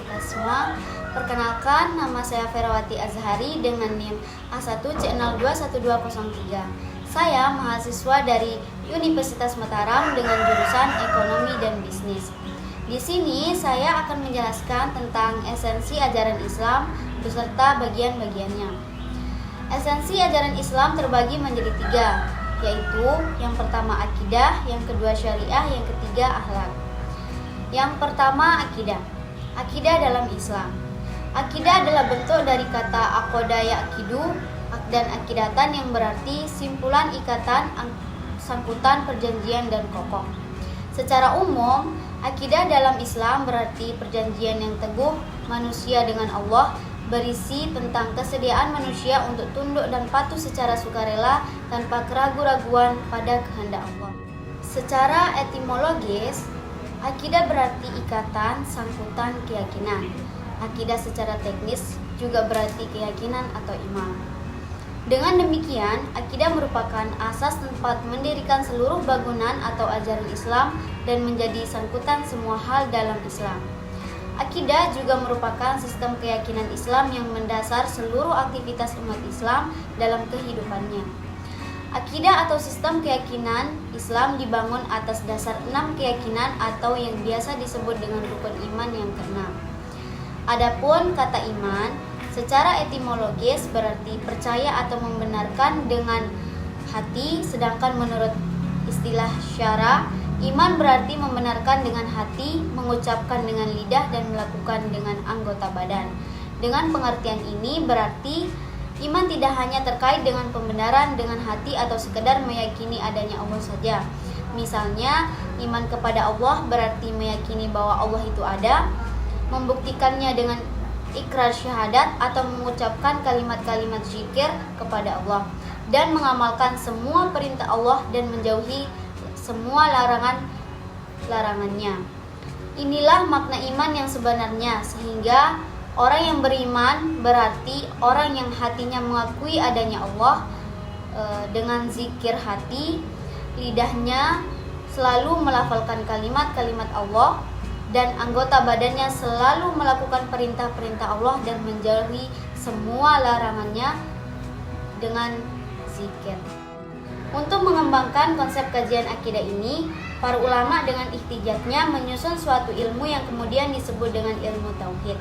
kita semua. Perkenalkan, nama saya Ferawati Azhari dengan NIM A1C021203. Saya mahasiswa dari Universitas Mataram dengan jurusan Ekonomi dan Bisnis. Di sini saya akan menjelaskan tentang esensi ajaran Islam beserta bagian-bagiannya. Esensi ajaran Islam terbagi menjadi 3, yaitu yang pertama akidah, yang kedua syariah, yang ketiga akhlak. Yang pertama akidah. Akidah dalam Islam. Akidah adalah bentuk dari kata aqoda yaqidu dan akidatan yang berarti simpulan ikatan, sangkutan, perjanjian dan kokoh. Secara umum, akidah dalam Islam berarti perjanjian yang teguh manusia dengan Allah, berisi tentang kesediaan manusia untuk tunduk dan patuh secara sukarela tanpa keraguan-raguan pada kehendak Allah. Secara etimologis, akidah berarti ikatan, sangkutan, keyakinan. Akidah secara teknis juga berarti keyakinan atau iman. Dengan demikian, akidah merupakan asas tempat mendirikan seluruh bangunan atau ajaran Islam dan menjadi sangkutan semua hal dalam Islam. Akidah juga merupakan sistem keyakinan Islam yang mendasar seluruh aktivitas umat Islam dalam kehidupannya. Akidah atau sistem keyakinan Islam dibangun atas dasar 6 keyakinan atau yang biasa disebut dengan rukun iman yang ke-6. Adapun kata iman secara etimologis berarti percaya atau membenarkan dengan hati, sedangkan menurut istilah syara, iman berarti membenarkan dengan hati, mengucapkan dengan lidah, dan melakukan dengan anggota badan. Dengan pengertian ini berarti iman tidak hanya terkait dengan pembenaran dengan hati atau sekedar meyakini adanya Allah saja. Misalnya, iman kepada Allah berarti meyakini bahwa Allah itu ada, membuktikannya dengan ikrar syahadat atau mengucapkan kalimat-kalimat zikir kepada Allah, dan mengamalkan semua perintah Allah dan menjauhi semua larangannya. Inilah makna iman yang sebenarnya, sehingga orang yang beriman berarti orang yang hatinya mengakui adanya Allah dengan zikir hati, lidahnya selalu melafalkan kalimat-kalimat Allah, dan anggota badannya selalu melakukan perintah-perintah Allah dan menjauhi semua larangannya dengan zikir. Untuk mengembangkan konsep kajian akidah ini, para ulama dengan ihtijatnya menyusun suatu ilmu yang kemudian disebut dengan ilmu tauhid.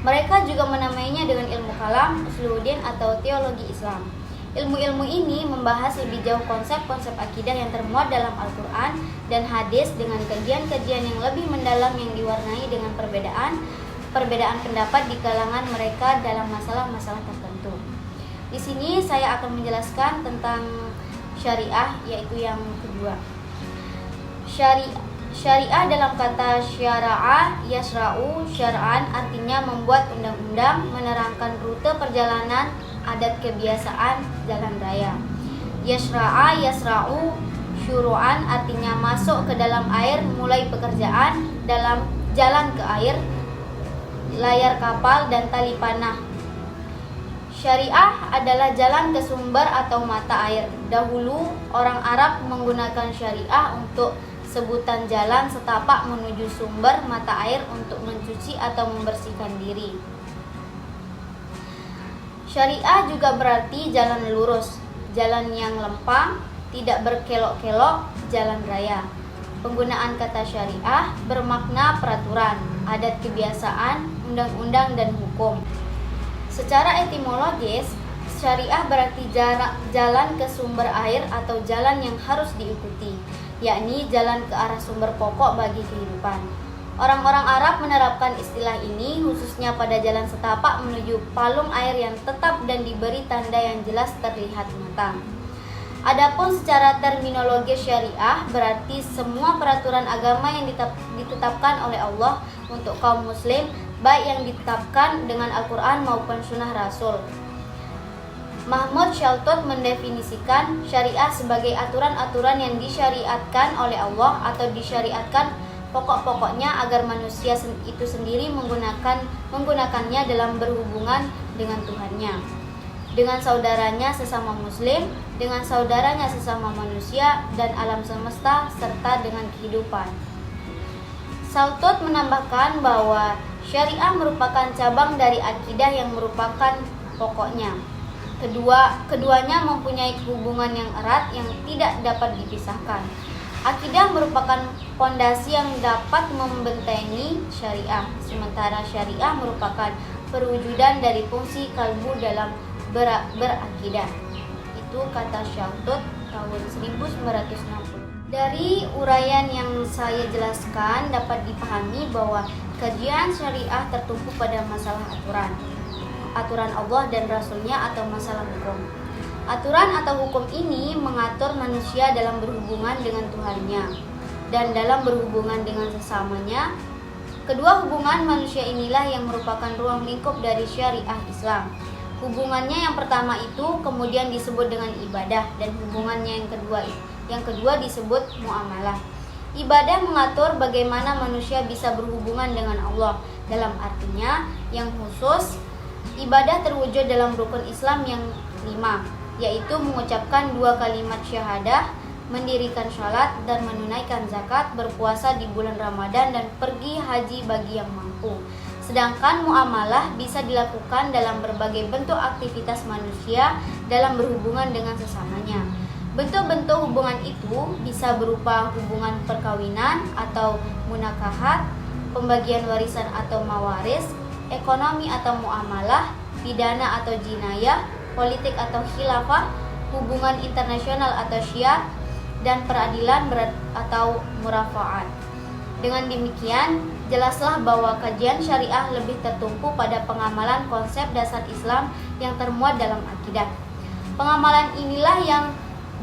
Mereka juga menamainya dengan ilmu kalam, usuluddin atau teologi Islam. Ilmu-ilmu ini membahas lebih jauh konsep-konsep akidah yang termuat dalam Al-Quran dan hadis dengan kajian-kajian yang lebih mendalam yang diwarnai dengan perbedaan pendapat di kalangan mereka dalam masalah-masalah tertentu. Di sini saya akan menjelaskan tentang syariah, yaitu yang kedua. Syariah dalam kata syara'a, yasra'u, syara'an artinya membuat undang-undang, menerangkan rute perjalanan, adat kebiasaan, jalan raya. Yasra'a, yasra'u, syuru'an artinya masuk ke dalam air, mulai pekerjaan dalam jalan ke air, layar kapal dan tali panah. Syariah adalah jalan ke sumber atau mata air. Dahulu orang Arab menggunakan syariah untuk sebutan jalan setapak menuju sumber mata air untuk mencuci atau membersihkan diri. Syariah juga berarti jalan lurus, jalan yang lempang, tidak berkelok-kelok, jalan raya. Penggunaan kata syariah bermakna peraturan, adat kebiasaan, undang-undang dan hukum. Secara etimologis, syariah berarti jalan ke sumber air atau jalan yang harus diikuti, yakni jalan ke arah sumber pokok bagi kehidupan. Orang-orang Arab menerapkan istilah ini khususnya pada jalan setapak menuju palung air yang tetap dan diberi tanda yang jelas terlihat mata. Adapun secara terminologi syariah berarti semua peraturan agama yang ditetapkan oleh Allah untuk kaum muslim, baik yang ditetapkan dengan Al-Quran maupun sunnah Rasul. Mahmud Shaltut mendefinisikan syariah sebagai aturan-aturan yang disyariatkan oleh Allah atau disyariatkan pokok-pokoknya agar manusia itu sendiri menggunakannya dalam berhubungan dengan Tuhannya, dengan saudaranya sesama muslim, dengan saudaranya sesama manusia dan alam semesta serta dengan kehidupan. Shaltut menambahkan bahwa Syariah merupakan cabang dari akidah yang merupakan pokoknya. Keduanya mempunyai hubungan yang erat yang tidak dapat dipisahkan. Akidah merupakan pondasi yang dapat membentengi syariah, sementara syariah merupakan perwujudan dari fungsi kalbu dalam berakidah. Itu kata Syautut tahun 1960. Dari uraian yang saya jelaskan dapat dipahami bahwa kajian syariah tertumpu pada masalah aturan Allah dan Rasulnya atau masalah hukum. Aturan atau hukum ini mengatur manusia dalam berhubungan dengan Tuhannya dan dalam berhubungan dengan sesamanya. Kedua hubungan manusia inilah yang merupakan ruang lingkup dari syariah Islam. Hubungannya yang pertama itu kemudian disebut dengan ibadah, dan hubungannya yang kedua disebut muamalah. Ibadah mengatur bagaimana manusia bisa berhubungan dengan Allah. Dalam artinya yang khusus, ibadah terwujud dalam rukun Islam yang 5, yaitu mengucapkan 2 kalimat syahadah, mendirikan sholat dan menunaikan zakat, berpuasa di bulan Ramadan, dan pergi haji bagi yang mampu. Sedangkan muamalah bisa dilakukan dalam berbagai bentuk aktivitas manusia dalam berhubungan dengan sesamanya. Bentuk-bentuk hubungan itu bisa berupa hubungan perkawinan atau munakahat, pembagian warisan atau mawaris, ekonomi atau muamalah, pidana atau jinayah, politik atau khilafah, hubungan internasional atau syiar, dan peradilan atau murafaat. Dengan demikian, jelaslah bahwa kajian syariah lebih tertumpu pada pengamalan konsep dasar Islam yang termuat dalam akidah. Pengamalan inilah yang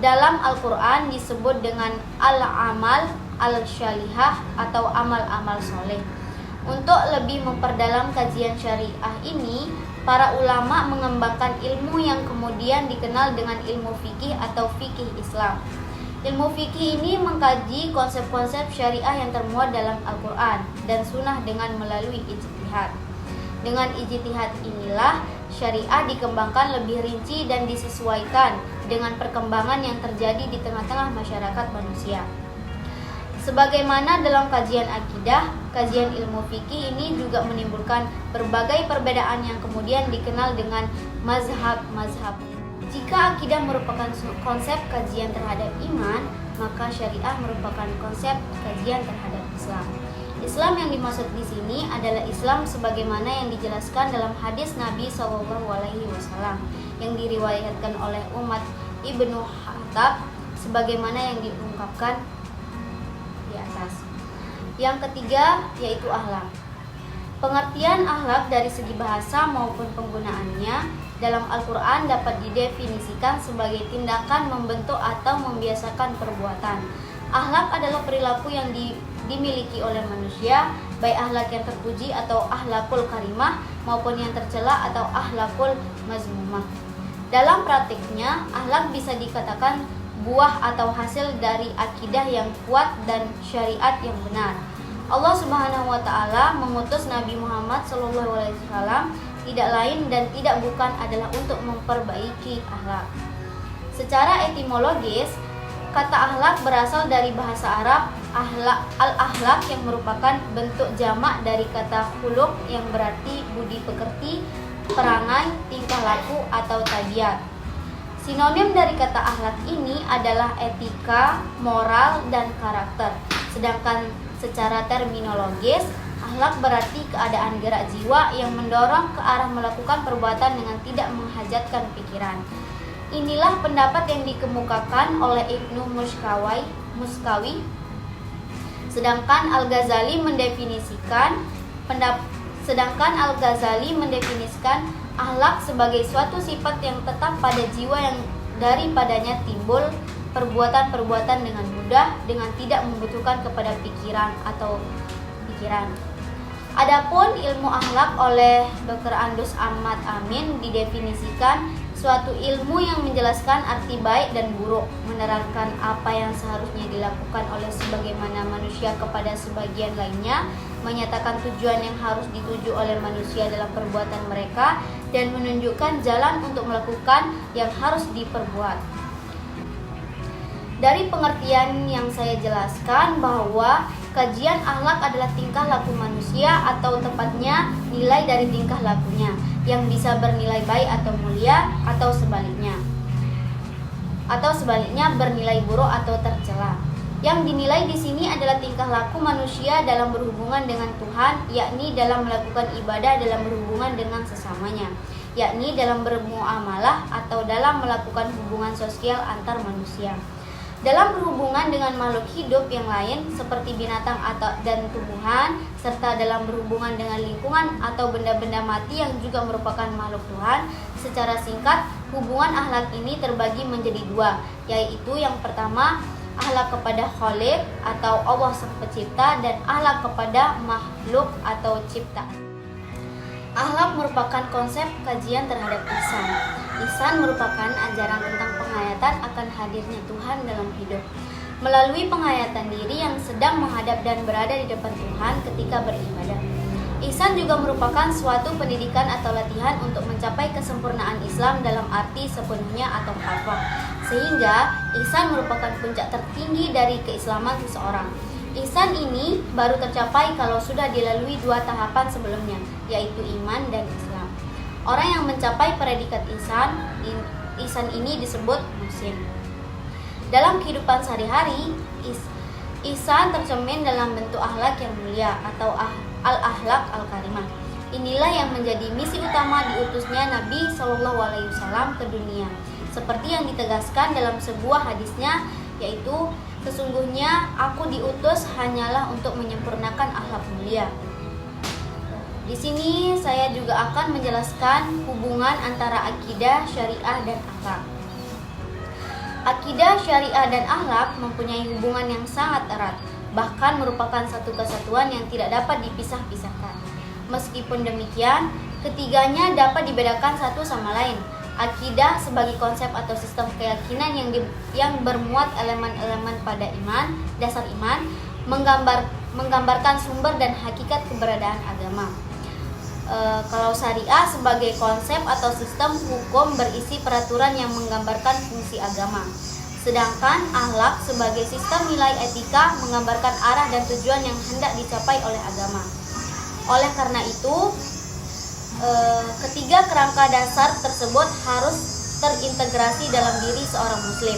dalam Al-Quran disebut dengan al-amal al-syalihah atau amal-amal soleh. Untuk lebih memperdalam kajian syariah ini, para ulama mengembangkan ilmu yang kemudian dikenal dengan ilmu fikih atau fikih Islam. Ilmu fikih ini mengkaji konsep-konsep syariah yang termuat dalam Al-Quran dan sunnah dengan melalui ijtihad. Dengan ijtihad inilah syariah dikembangkan lebih rinci dan disesuaikan dengan perkembangan yang terjadi di tengah-tengah masyarakat manusia. Sebagaimana dalam kajian akidah, kajian ilmu fikih ini juga menimbulkan berbagai perbedaan yang kemudian dikenal dengan mazhab-mazhab. Jika akidah merupakan konsep kajian terhadap iman, maka syariah merupakan konsep kajian terhadap Islam. Islam yang dimaksud di sini adalah Islam sebagaimana yang dijelaskan dalam hadis Nabi SAW yang diriwayatkan oleh Umar Ibnu Khattab sebagaimana yang diungkapkan di atas. Yang ketiga yaitu akhlak. Pengertian akhlak dari segi bahasa maupun penggunaannya dalam Al-Quran dapat didefinisikan sebagai tindakan membentuk atau membiasakan perbuatan. Akhlak adalah perilaku yang dimiliki oleh manusia, baik akhlak yang terpuji atau akhlakul karimah maupun yang tercela atau akhlakul mazmumah. Dalam praktiknya, akhlak bisa dikatakan buah atau hasil dari akidah yang kuat dan syariat yang benar. Allah Subhanahu wa taala mengutus Nabi Muhammad SAW tidak lain dan tidak bukan adalah untuk memperbaiki akhlak. Secara etimologis, kata akhlak berasal dari bahasa Arab al-akhlak yang merupakan bentuk jamak dari kata khuluq yang berarti budi pekerti, perangai, tingkah laku atau tabiat. Sinonim dari kata akhlak ini adalah etika, moral, dan karakter. Sedangkan secara terminologis, akhlak berarti keadaan gerak jiwa yang mendorong ke arah melakukan perbuatan dengan tidak menghajatkan pikiran. Inilah pendapat yang dikemukakan oleh Ibnu Muskawi. Sedangkan Al-Ghazali mendefinisikan akhlak sebagai suatu sifat yang tetap pada jiwa yang daripadanya timbul perbuatan-perbuatan dengan mudah dengan tidak membutuhkan kepada pikiran. Adapun ilmu akhlak oleh Dr. Andus Ahmad Amin didefinisikan suatu ilmu yang menjelaskan arti baik dan buruk, menerangkan apa yang seharusnya dilakukan oleh sebagaimana manusia kepada sebagian lainnya, menyatakan tujuan yang harus dituju oleh manusia dalam perbuatan mereka, dan menunjukkan jalan untuk melakukan yang harus diperbuat. Dari pengertian yang saya jelaskan bahwa Kajian akhlak adalah tingkah laku manusia atau tepatnya nilai dari tingkah lakunya yang bisa bernilai baik atau mulia atau sebaliknya bernilai buruk atau tercela. Yang dinilai di sini adalah tingkah laku manusia dalam berhubungan dengan Tuhan, yakni dalam melakukan ibadah, dalam berhubungan dengan sesamanya, yakni dalam bermuamalah atau dalam melakukan hubungan sosial antar manusia. Dalam berhubungan dengan makhluk hidup yang lain seperti binatang dan tumbuhan, serta dalam berhubungan dengan lingkungan atau benda-benda mati yang juga merupakan makhluk Tuhan. Secara singkat, hubungan akhlak ini terbagi menjadi dua, yaitu yang pertama akhlak kepada Khalik atau Allah Sang Pencipta dan akhlak kepada makhluk atau ciptaan. Akhlak merupakan konsep kajian terhadap ihsan. Ihsan merupakan ajaran tentang penghayatan akan hadirnya Tuhan dalam hidup melalui penghayatan diri yang sedang menghadap dan berada di depan Tuhan ketika beribadah. Ihsan juga merupakan suatu pendidikan atau latihan untuk mencapai kesempurnaan Islam dalam arti sepenuhnya atau kafah. Sehingga ihsan merupakan puncak tertinggi dari keislaman seseorang. Ihsan ini baru tercapai kalau sudah dilalui dua tahapan sebelumnya, yaitu iman dan Islam. Orang yang mencapai predikat ihsan ini disebut muslim. Dalam kehidupan sehari-hari, ihsan tercermin dalam bentuk akhlak yang mulia atau al-akhlak al-karimah. Inilah yang menjadi misi utama diutusnya Nabi SAW ke dunia. Seperti yang ditegaskan dalam sebuah hadisnya, yaitu sesungguhnya aku diutus hanyalah untuk menyempurnakan akhlak mulia. Di sini saya juga akan menjelaskan hubungan antara akidah, syariah, dan akhlak. Akidah, syariah, dan akhlak mempunyai hubungan yang sangat erat, bahkan merupakan satu kesatuan yang tidak dapat dipisah-pisahkan. Meskipun demikian, ketiganya dapat dibedakan satu sama lain. Akidah sebagai konsep atau sistem keyakinan yang bermuat elemen-elemen pada iman, dasar iman, menggambarkan sumber dan hakikat keberadaan agama. Kalau syariah sebagai konsep atau sistem hukum berisi peraturan yang menggambarkan fungsi agama. Sedangkan akhlak sebagai sistem nilai etika menggambarkan arah dan tujuan yang hendak dicapai oleh agama. Oleh karena itu, ketiga kerangka dasar tersebut harus terintegrasi dalam diri seorang muslim.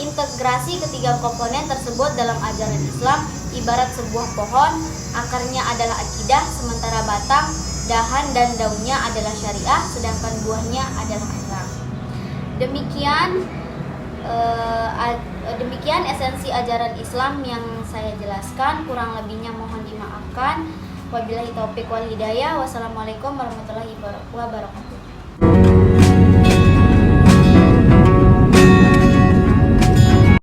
Integrasi ketiga komponen tersebut dalam ajaran Islam ibarat sebuah pohon, akarnya adalah akidah, sementara batang, dahan, dan daunnya adalah syariah, sedangkan buahnya adalah akhlak. Demikian esensi ajaran Islam yang saya jelaskan, kurang lebihnya mohon dimaafkan. Wabillahi taufiq wal hidayah. Wassalamualaikum warahmatullahi wabarakatuh.